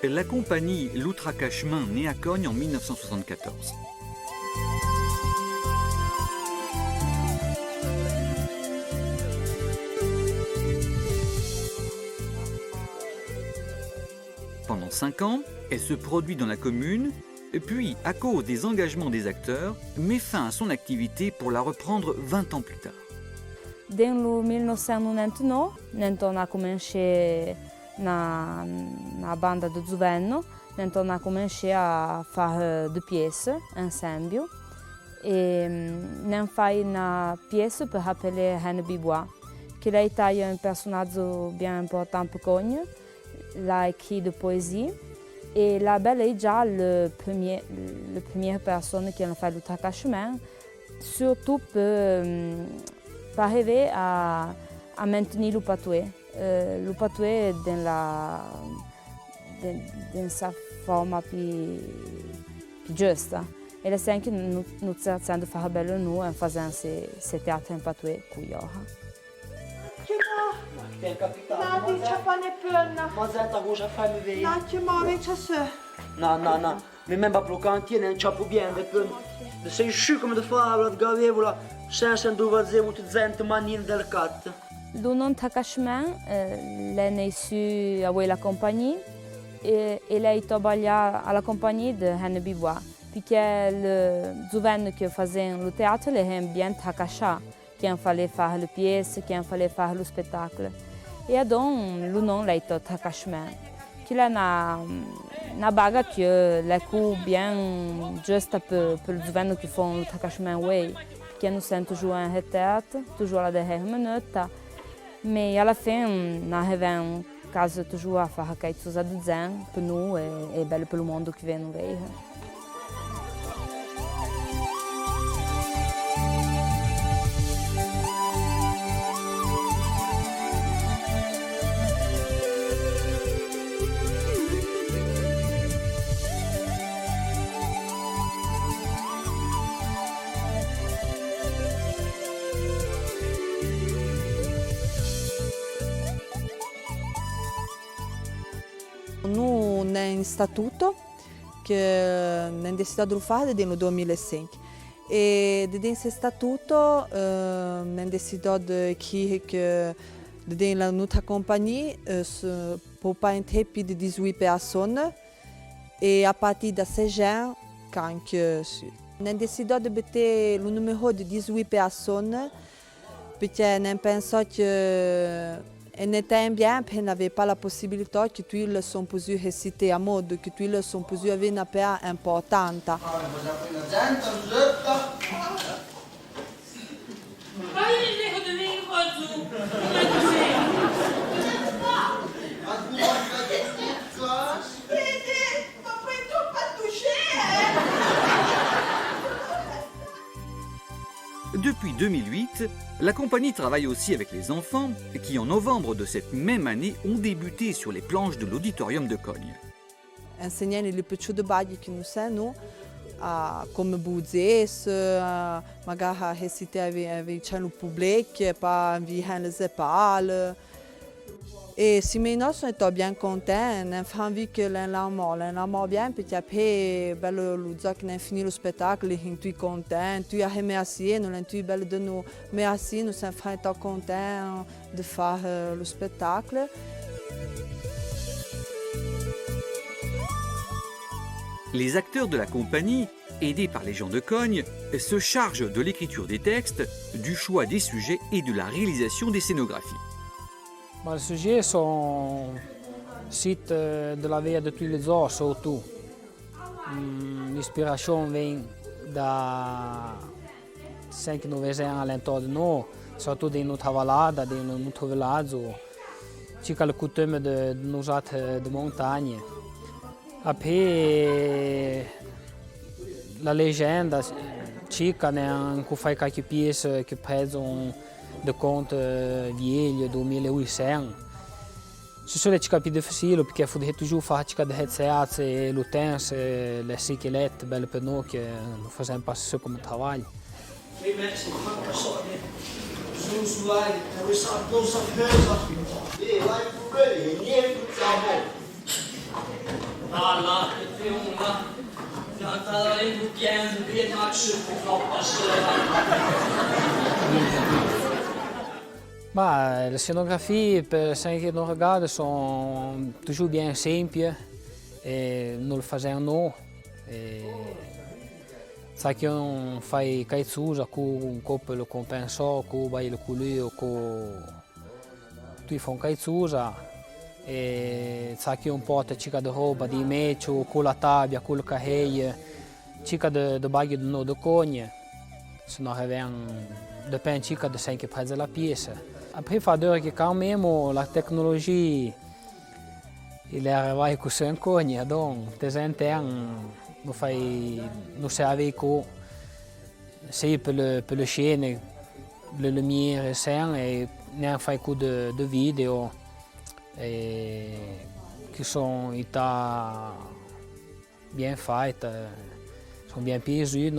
la compagnie Loutraka-Chemin naît à Cogne en 1974. Pendant 5 ans, elle se produit dans la commune, puis, à cause des engagements des acteurs, met fin à son activité pour la reprendre 20 ans plus tard. Nel 1999, nentona comincié na banda do Zuvenno, nentona comincié a fare due pièces ensemble e nen fai una pièce per appeler Henne Bibois, che lei è un personaggio bien important per Cogne, l'a écrit de poésie. Et la Belle est déjà la première personne qui a fait le Loutraka-Chemin, surtout pour arriver à maintenir le patoué. Le patoué dans sa forme plus juste. Et c'est ce que nous essayons de faire belle nous en faisant ce théâtre en patoué qui y aura. Nadi, c'è pane penna. Mazetta cosa fai mi vedi? No, c'è mare, c'è se. No. Mi membra bloccante non c'è più bien de penna. Sei sciù come da fare la gavevola senza dove zevo ti zente manine del cat. Le Loutraka-Chemin, lei è issu a la compagnie et lei travailla à la compagnie de Henne Bibois. Perché le Zuvenno che facevano le théâtre le hem bien Loutraka, che fallait faire le pièce, che fallait faire le spectacle. Et donc, le nom est Loutraka-Chemin. Qui est une bague qui est bien juste pour le Zuvenno qui font le Loutraka-Chemin, oui. Qui nous sommes toujours en retard, toujours à la dernière minute. Mais à la fin, nous avons caso toujours à faire quelque chose de bien pour nous et belle pour le monde qui vient nous voir. Nous avons un statut que nous avons décidé de faire en 2005. Et dans ce statut, nous avons décidé d'écrire que dans notre compagnie, ne peut pas être plus de 18 personnes. Et à partir de ces gens, quand nous avons décidé de mettre le numéro de 18 personnes, parce que nous pensons que on était bien, parce qu'on n'avait pas la possibilité que tous ils sont posés réciter à mode, que tous ils sont posés avoir une paix importante. Depuis 2008, la compagnie travaille aussi avec les enfants qui, en novembre de cette même année, ont débuté sur les planches de l'auditorium de Cogne. Enseigner les petits détails que nous sommes, comme bouger, magari réciter avec le public, pas envers les épaules. Et si maintenant on est bien content, on a envie que l'on bien, puis après, le jour qu'on a fini le spectacle, on est content, on a remercié, nous sommes de nous remercier, nous sommes contents de faire le spectacle. Les acteurs de la compagnie, aidés par les gens de Cogne, se chargent de l'écriture des textes, du choix des sujets et de la réalisation des scénographies. Les sujets sont sites de la vie de tous les jours, surtout. L'inspiration vient de ce que nous faisons à l'entour de nous, surtout dans notre vallée, dans notre village. C'est le coutume de nos actes de montagne. Après, la légende, chica, qu'on fait quelques pièces qui pèsent de contes vieilles de 1800. Ce sont les plus difficiles parce qu'il faut toujours faire des recettes et le temps, les squelettes, belles pour nous que nous faisons pas ce comme travail. Bah, les scénographies, per ceux qui nous regardent, sont toujours bien simples et nous le faisons nous. Sai che non fai qualcosa con un colpo lo compenso, con vai lo culio, con tu fai qualcosa e sai che un po' te cica di roba di mecio, con la tabbia, con il carreio, cica de bagno di nodo cogne, se non dipende cica de sem che prende la pièce. Après fa d'ora che quand même la tecnologia il arriva con sen cogne, donc des internes nous servons pour le chaîne, le lumière scène et nous faisons coup de vidéos qui sont bien faites, sont bien piégées.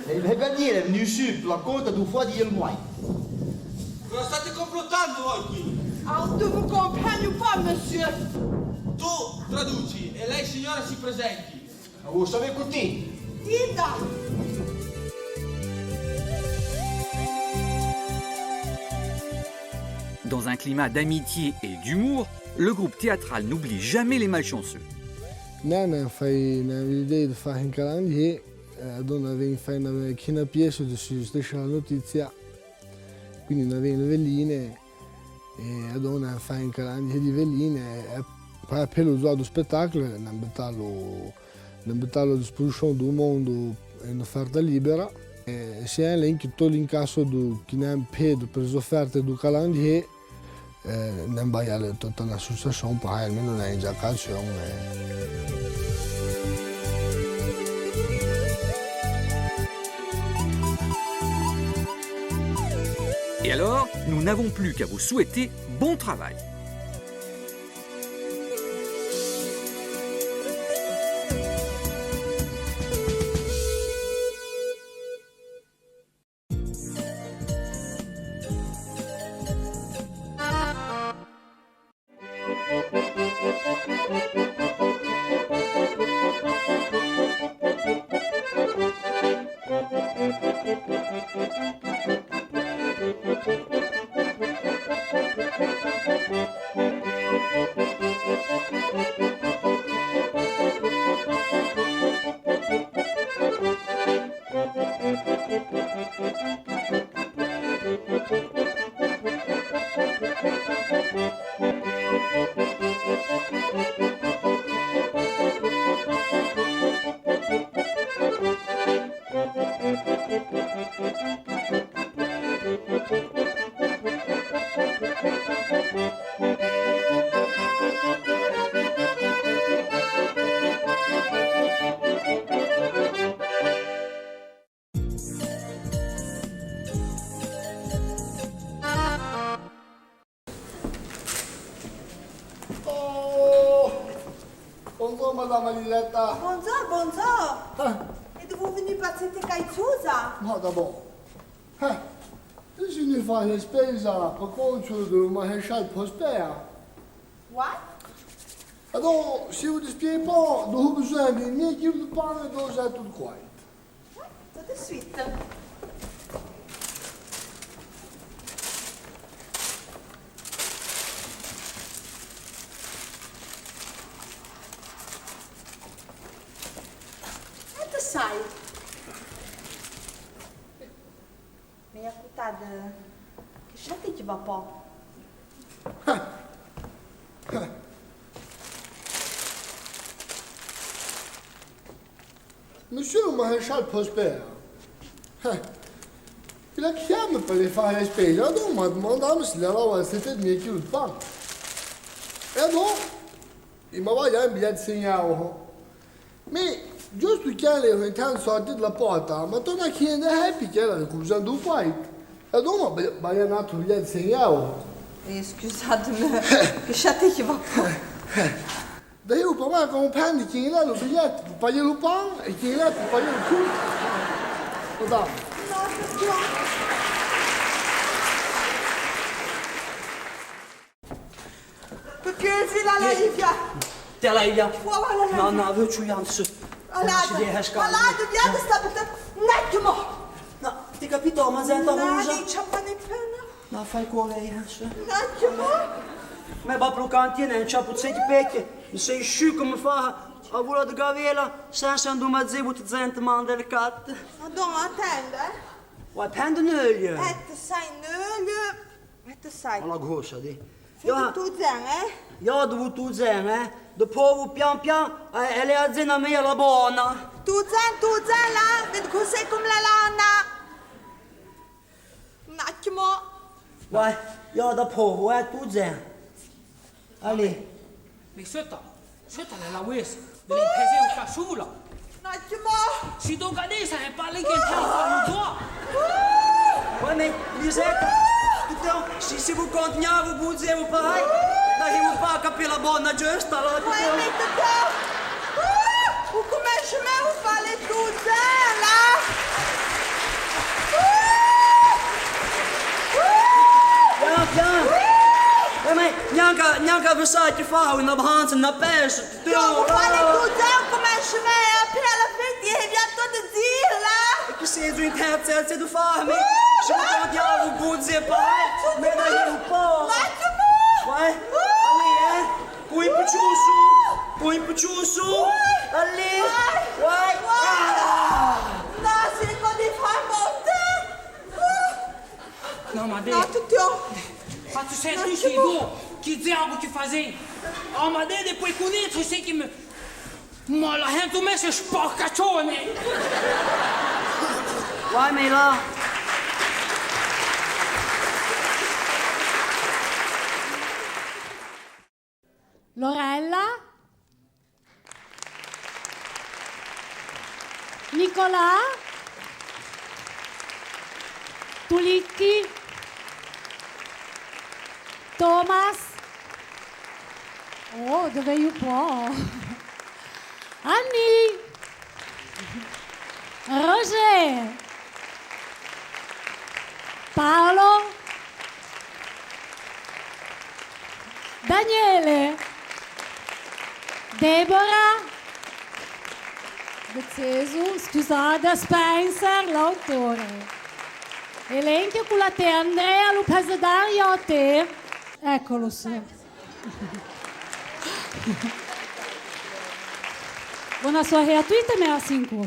Le brigadiere è venuto su per la conta du foie di Elmoy. Cosa state complottando voi qui? Ah, ne vous comprends pas, monsieur. Tu traduci e lei signora si presenti. Vous savez écouter? Tita. Dans un climat d'amitié et d'humour, le groupe théâtral n'oublie jamais les malchanceux. Nana fai na idee di fare in Calandier, dove avevi fai una china pièce su stessa notizia, quindi non avevi le velline e adona fai in Calandier di velline e poi per lo usato spettacolo non metterlo a disposizione del mondo in offerta libera e se è lì che tutto l'incasso di chi ne ha pedo per le offerte del Calandier non vai a tutta un'associazione, poi almeno non è già canzone. Et alors, nous n'avons plus qu'à vous souhaiter bon travail. Bonjour Madame Liletta. Bonjour, bonjour. Êtes-vous venu passer quelque chose? No, d'abord. Tu sei venuto a fare spesa per conto del maresciallo Prosper. What? Allora, se vous dispiez pas, nous avons besoin de 1000 kg de pain et d'eau tout quoi. Tout de suite. Quanto sai? Mi ha cuitato che scelte ci va po'. Monsieur le maréchal Prosper, il la chiama per le fare le spese, allora mi ha domandato se la roba c'était mieux que le pain. Et alors, il m'a envoyé un billet de 5 €. Mais, giusto quand il est sorti dalla porta, mi ha tornato a chiedere perché era recusando un fight. E allora mi ha dato un billet di 5 €. Scusatemi, che sciate che va D'ailleurs, pour moi, quand on prend qui est là, le billet pour payer le pain et qui est là pour payer le coup. Regarde. Perché si la Livia? Te la Livia? Voilà, No, no, avevo ciuglianzo. Alada, vieni sta per un attimo. No, ti capito, ma sento Non usa. c'è pane penna. No, fai cuore adesso. Un attimo. Ma va pro cantiere, non c'ha puzzette pecche. Non sei sciù come fa a vola di gavela senza un domazzevo di gente manda le catte. Madonna, attende. Vai, prende un olio. Te sai nöle. Te sai. Alla grossa, di. Figlio tu zen, Io ho dovuto usare, dopo pian pian, e le aziende mie la buona. Tu zen là, vedi cos'è come la lana. Un attimo. Vai, io dopo, tu zan. Allez. Mais c'est la West, de l'impression que ça s'ouvre là. Un attimo. Si tu regardes, ça n'est pas les qui ont le doigt. Ouais, mais Lisetta, se vous continuez, vous dites pareil. N'arrivo pas à capire la bonne giusta, là. Ouais, mais t'as ou come chemin vous fallait tout zen là. Pian. Ma neanche avversari ti fa una avanza, una persa. Vous fallait tout zen comme un chemin après la fête, il vient tout de dire là. Che sei giù in terza, sei tu farmi. Se vous continuez, vous dites pareil. Mais n'arrivo pas. Ouais. Allez, Põe pro su. Allez. Ouais. Non, c'est qu'on est vraiment Non, ma Non, tutto. Ma tu sei tu chez vous, qui diable tu faisais? Oh, ma dede puoi connaître, tu sais qui me... Ma la gente me se sporcaccione. Ouais, mais là. Lorella? Nicolà? Tulicchi? Thomas? Oh, dove un po'? Anni? Roger? Paolo? Daniele? Deborah? Cesu, scusate, Spencer, l'autore. Elenco con la te, Andrea, lo pesa Dario a te. Eccolo, sì. Buona soirée à tous, merci beaucoup.